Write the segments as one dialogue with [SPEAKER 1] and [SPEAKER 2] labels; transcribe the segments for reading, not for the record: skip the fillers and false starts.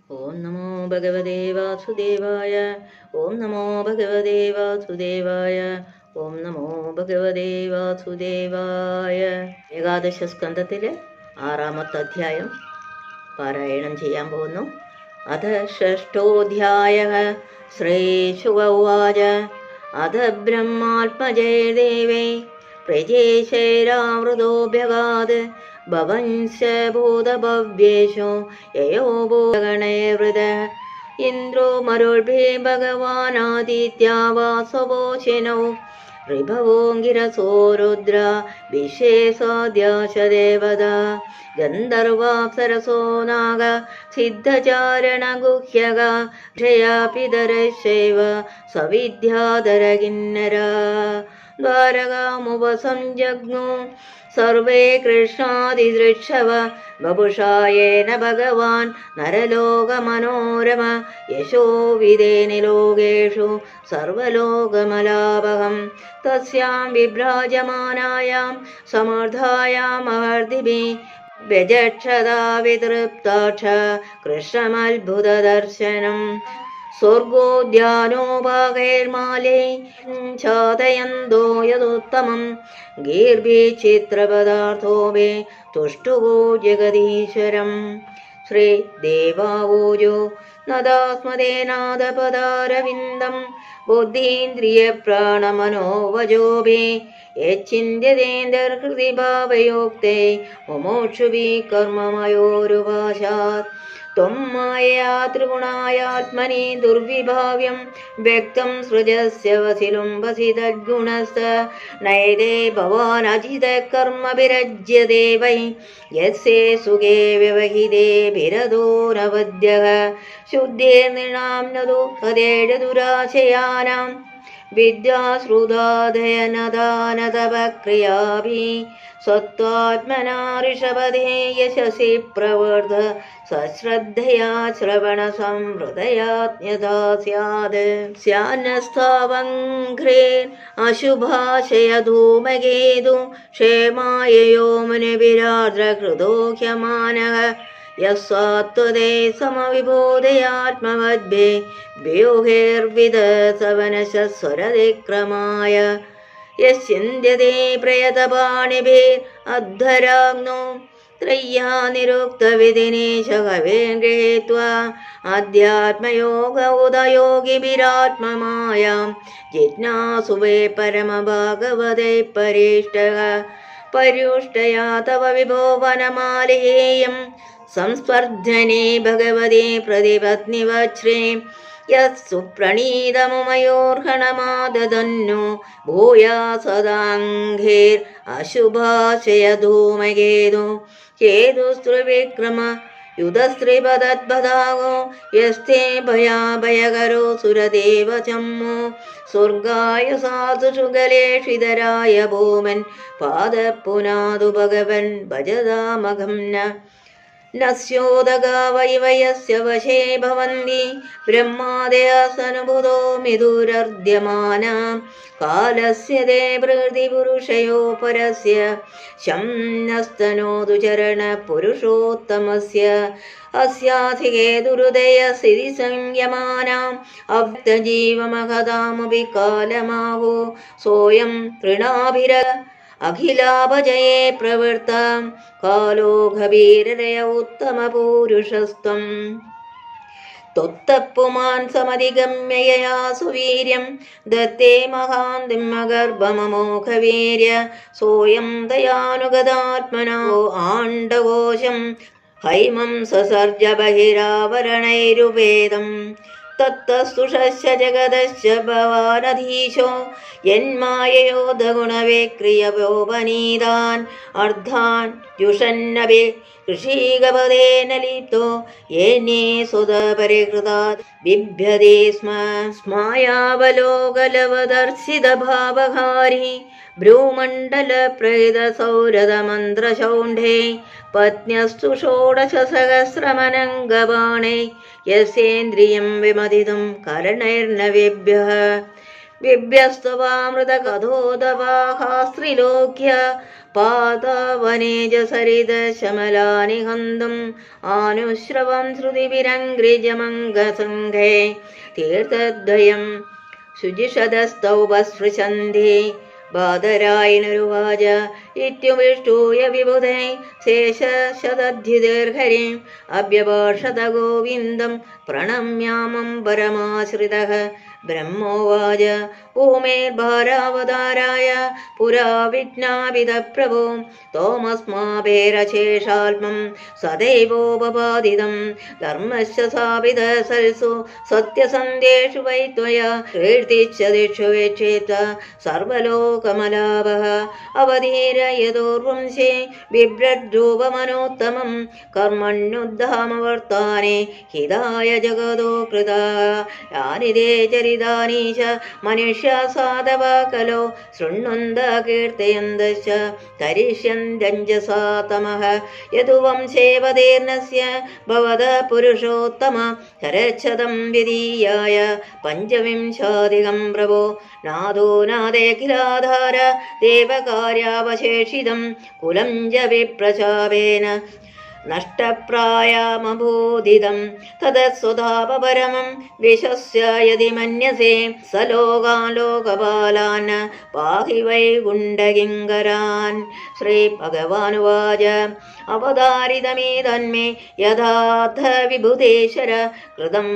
[SPEAKER 1] ഓം നമോ ഭഗവതേ വാസുദേവായ. ഓം നമോ ഭഗവതേ വാസുദേവായ. ഓം നമോ ഭഗവതേ വാസുദേവായ. ഏകാദശ സ്കന്ധത്തിലെ 6-ാമത്തെ അധ്യായം പാരായണം ചെയ്യാൻ പോകുന്നു. അഥ ഷഷ്ഠോധ്യായഃ. ശ്രീശുക ഉവാച. അഥ ബ്രഹ്മാത്മജേ ദേവേ പ്രജേശൈരാവൃതോഭ്യഗാത് ഭവൻസ് ഭൂതഭവ്യേഷു യയോ ഭൂതഗണൈർവൃത ഇന്ദ്രോ മരുൾഭി ഭഗവാനാദിത്യാ വാസവോശിനോ ഋഭവോങ്കിരസോ രുദ്ര വിശേഷാദ്യാശദേവത ഗന്ധർവാപ്സരസോ നാഗ സിദ്ധചാരണഗുഹ്യക ക്ഷയാപിതരശൈവ സവിദ്യാധര കിന്നര ദ്വാരകാമുപസംജഗ്നു സർവേ കൃഷ്ണാതിദൃക്ഷവ ബഭുഷായേന ഭഗവാൻ നരലോകമനോരമ യശോ വിദേനി ലോകേഷു സർവലോകമലാപഹം തസ്യാം വിഭ്രാജമാനായാം സമർത്ഥായാമഹർദിഭി വ്യജക്ഷതാ വിതൃപ്താക്ഷ കൃഷ്ണമത്ഭുതദർശനം സ്വർഗോദ്യാനോഭാഗൈർമാലൈ ഛാദയന്തോ യദുത്തമം ഗീർഭിചിത്രപദാർത്ഥോ വേ തുഷ്ടുവോ ജഗദീശ്വരം. ശ്രീദേവാവോജോ നദാസ്മദേനാദപദാരവിന്ദം ബുദ്ധീന്ദ്രിയപ്രാണമനോവജോഭേ യച്ഛിന്യതേന്ദ്രഹൃതി ഭാവയോക്തേ മുമോക്ഷുഭി കർമ്മമയോരുപാശാത് ത്വം മായയാ ത്രിഗുണായാത്മനി ദുർവിഭാവ്യം വ്യക്തം സൃജസ്യ വസിലുംബസി തദ്ഗുണസ്ത നൈതേ ഭവാനജിത കർമ്മഭിരജ്യതേ വൈ യസ്യേ സുഖേ വ്യവഹിതേ ഭിരതോ നവദ്യഃ ശുദ്ധേർനൃണാം ന ദുഃഖദേഡദുരാശയാനാം വിദ്യാശ്രുതാദയനദാനതപക്രിയാഭി സ്വത്വാത്മനാ ഋഷഭദേ യശസി പ്രവർധ സശ്രദ്ധയാ ശ്രവണ സംവൃതയാജ്ഞതാ സ്യാത് സ്യാന്നസ്ഥാവഘ്രേൻ അശുഭാശയ ധൂമകേതു ക്ഷേമായയോ മുനിവിരാർദ്രകൃതോഹ്യമാനഃ യസ്വാത്വദേ സമവിബോധയാത്മവദ്ഭേ വ്യൂഹേർവിദസവനശസ്വരതിക്രമായ യസ്യന്ത്യതേ പ്രയതപാണിഭിർ അദ്ധരാഗ്നോ ത്രയ്യാ നിരുക്തവിധിനീശകവേൻ ഗൃഹീത്വാ അധ്യാത്മയോഗ ഉദയോഗിഭിരാത്മമായാം ജിജ്ഞാസു വേ പരമഭാഗവതേ പരീഷ്ടഃ പര്യുഷ്ടയാ തവ വിഭോ വനമാലിഹേയം സംസ്പർദ്ധനേ ഭഗവതേ പ്രതിപത്നിവച്ഛ്രേ യത്സുപ്രണീതമുമയോർഹണമാദധന്നു ഭൂയാ സദാംഘേർ അശുഭാശയ ധൂമകേതു ചേതുസ്ത്രിവിക്രമ യുധസ്ത്രിപദദ്ഭദാഗോ യസ്തേ ഭയാഭയകരോ സുരദേവ ചമ്മോ സ്വർഗായ സാധുഷുഗലേഷിതരായ ഭൂമൻ പാദപുനാദു ഭഗവൻ ഭജതാമഘം നസ്യോദഗാ വൈവയസ്യ വശേ ഭവന്തി ബ്രഹ്മാദയാസനുഭുതോ മിഥുരർദ്യമാന കാലസ്യ തേ പ്രകൃതി പുരുഷയോ പരസ്യ ശം നസ്തനോതു ചരണ പുരുഷോത്തമസ്യ അസ്യാധികേ ദുരുദയ സ്ഥിതി സംയമാനാം അവ്യക്തജീവമഹതാമുപി കാലമാവോ സോയം തൃണാഭിര അഖിലാഭജയേ പ്രവൃത്ത കാലോ ഗഭീരതയ ഉത്തമപൂരുഷസ്ത്വം ത്വത്തപ്പുമാൻ സമധിഗമ്യയയാ സുവീര്യം ദത്തേ മഹാന്തിമഗർഭമമോഘവീര്യ സോയം ദയാനുഗതാത്മനോ ആണ്ഡകോശം ഹൈമം സസർജ ബഹിരാവരണൈരുപേദം തത്തസ്തുഷശ്ച ജഗദശ്ച ഭവാനധീശോ യന്മായയോധഗുണവേക്രിയവോപനീതാൻ അർദ്ധാൻ ജുഷന്നഭി ഋഷീകപദേന ലിപ്തോ യേനേ സുതപരിഹൃതാത് ബിഭ്യതേ സ്മ സ്മായാവലോകലവദർശിതഭാവഹാരി ഭ്രൂമണ്ഡല പ്രേത സൗരതമന്ത്രശൗണ്ഠേ പത്ന്യസ്തു ഷോഡശസഹസ്രമനംഗബാണേ യസ്യേന്ദ്രിയം വിമതിതും കരണൈർനവേഭ്യഃ बिभ्यस्तवामृतकथोदवाहास्त्रिलोक्य पातवनेजसरितशमलानि हन्तुम् आनुश्रवं श्रुतिभिरङ्घ्रिजमङ्गसङ्घे तीर्थद्वयं शुचिषदस्तौपस्पृशन्ति बादरायणरुवाच इत्युविष्टूय विबुधे शेषशतद्युतिर्हरिम् अभ्यभाषत गोविन्दं प्रणम्यामं परमाश्रितः ब्रह्मोवाच भूमेर्भारावताराय पुरा विज्ञापितप्रभो तोमस्माभिरशेषात्मं सदैवोपपादितं धर्मस्य स्थापितसल्सु सत्यसन्ध्येषु वै त्वया कीर्तिश्च दिक्षु वेक्षेत सर्वलोकमलाभः अवधीरयतोर्वंशे बिभ्रद्रूपमनोत्तमं कर्मण्युद्धामवर्ताने हिताय जगतो कृता यानि ते चरितानीश मनुष्या साधव कलो शृण्वन्त कीर्तयन्तश्च करिष्यन्त्यञ्जसा तमः यदु वंशेवतीर्णस्य भवतः पुरुषोत्तम शरच्छतं विधीयाय पञ्चविंशाधिकं प्रभो नादो नादेखिलाधार देवकार्यावशेषितं कुलं च विप्रशापेन नष्टप्रायामबोधितं तदस्वधापरमं विशस्य यदि मन्यसे स लोकान् पाहि वैकुण्ठकिङ्करान् श्रीभगवानुवाच अवतारितमेतन्मे यथार्थ विभुतेश्वर कृतं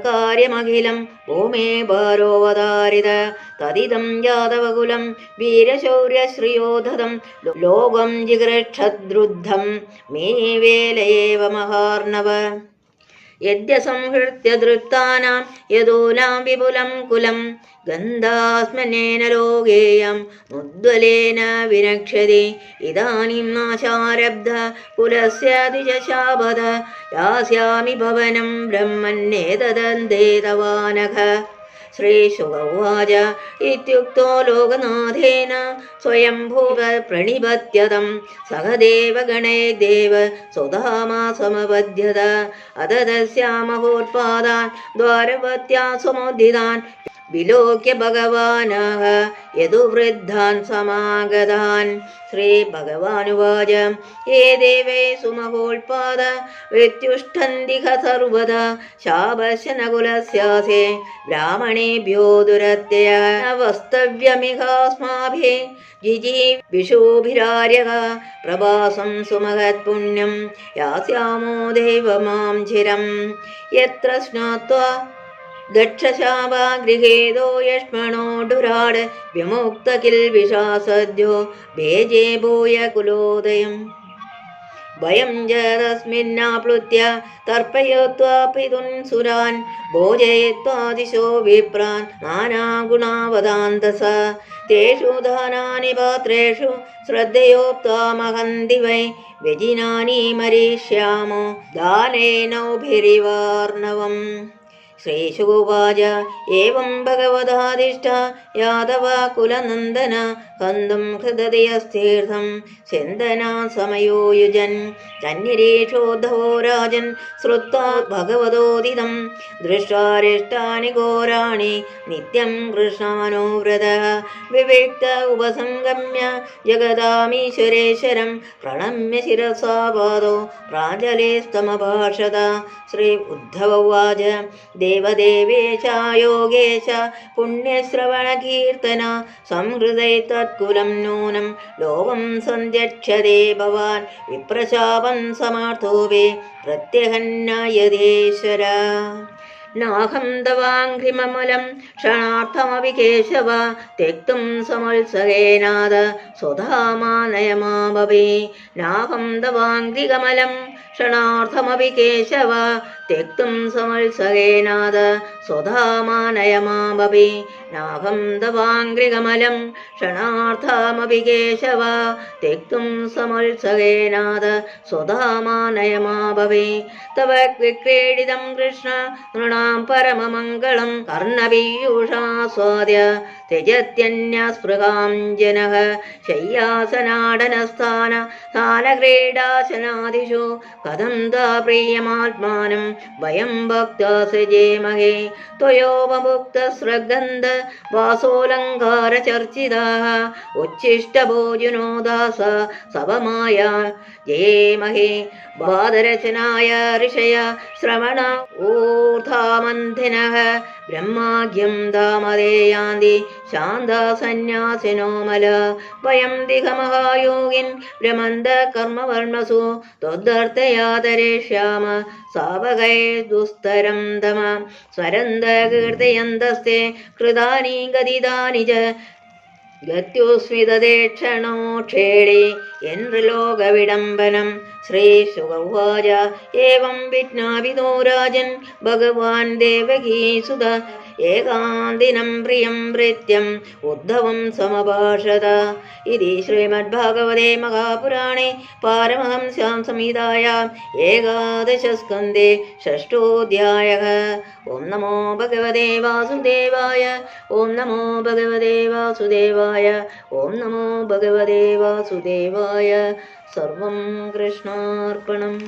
[SPEAKER 1] कार्यमखिलं भूमे भारोऽवतारित तदिदं यादवकुलं वीरशौर्यश्रियोधतं लोकं जिगृक्षद्रुद्धं मे वेलयेव महार्णव यद्यसंहृत्य दृप्तानां यदूनां विपुलं कुलं गन्धास्मनेन लोकेयं मुद्वलेन विनक्ष्यति इदानीं नाशारब्ध कुलस्य द्विजशापद यास्यामि भवनं ब्रह्मण्येतदन्तेतवानघ श्रीशुक उवाच इत्युक्तो लोकनाथेन स्वयंभूव प्रणिपत्यतं सहदेवगणे देव सुधामा समपद्यत अथ तस्यामहोत्पादान् द्वारवत्या समुद्धितान् विलोक्य भगवानः यदुवृद्धान् समागतान् श्रीभगवानुवाच ये देवे सुमहोत्पाद वित्युष्ठन्दिह सर्वदा शापस्य न कुलस्यासे ब्राह्मणेभ्यो दुरत्यय न वस्तव्यमिहास्माभिः जिजीविषोभिरार्यः प्रभासं सुमहत्पुण्यं यास्यामो देवमां चिरं यत्र स्नात्वा दक्षशापा गृहेदो यष्मणो डुराड विमुक्त किल्बिषा सद्यो भेजे भूय कुलोदयम् भयं च तस्मिन्नाप्लुत्य तर्पयित्वा पितुन् सुरान् भोजयित्वा दिशो विप्रान् नानागुणावदान्तसा तेषु दानानि पात्रेषु श्रद्धयोक्त्वा महन्ति वै व्यजिनानि मरिष्यामो दानेनौभिरिवार्णवम् श्रीशुकोवाच एवं भगवदादिष्ट यादव कुलनन्दन कन्दुं हृदयस्तीर्थं सिन्दना समयो युजन् तन्निरीक्षोद्धवो राजन् श्रुत्वा भगवदोदितं दृष्ट्वारिष्टानि घोराणि नित्यं कृष्णानुव्रतः विविक्त उपसंगम्य जगदामीश्वरेश्वरं प्रणम्य शिरसा पादौ प्राञ्जलिस्तमभाषत श्री उद्धव उवाच देवदेवेश योगेश पुण्यश्रवणकीर्तन संहृदय तत्कुलं नूनं लोकं सन्त्यक्षते भवान् विप्रशापं समार्थोऽपि प्रत्यहन्नायदेश्वर नाहं तवाङ्घ्रिममलं क्षणार्थमपि केशव त्यक्तुं समुत्सहेनाद सुधामानय मामपि नाहं तवाङ्घ्रिकमलं क्षणार्थमपि केशव त्यक्तुं समुत्सहेनाद सुधामानय मामपि नाहं तवाङ्घ्रिकमलं क्षणार्थमपि केशव त्यक्तुं समुत्सहेनाद सुधामानय मामपि तव विक्रीडितं कृष्ण नृणां परममङ्गलं कर्णपीयूषास्वाद्य त्यजत्यन्यस्पृहां जनः शय्यासनाडनस्थानक्रीडाशनादिषु कथं ता प्रियमात्मानं वयं भक्त्या सृजेमहे त्वयोपभुक्तस्रगन्ध वासोऽलङ्कारचर्चिताः उच्छिष्टभोजिनो दास सवमाया जयेमहे वादरचनाय ऋषय श्रवण ऊर्धामन्थिनः ब्रह्माज्ञं धामदे यान्ति शान्तासन्न्यासिनो मल वयं दिघमहायोगिन् भ्रमन्त कर्मवर्मसु त्वदर्थयातरेष्याम सावकैर्दुस्तरं तम स्वरन्त कीर्तयन्तस्ते कृतानि गदितानि च गत्युस्मितदेक्षणो क्षेणे यन्द्रलोकविडम्बनं श्रीशुकौवाच एवं विज्ञापितो राजन् भगवान् देवकीसुत एकान्तिनं प्रियं प्रीत्यम् उद्धवं समभाषत इति श्रीमद्भागवते महापुराणे पारमहंस्यां संहितायाम् 11 षष्ठोऽध्यायः। ॐ नमो भगवते वासुदेवाय। ॐ नमो भगवते वासुदेवाय। ॐ नमो भगवते वासुदेवाय। सर्वं कृष्णार्पणम्।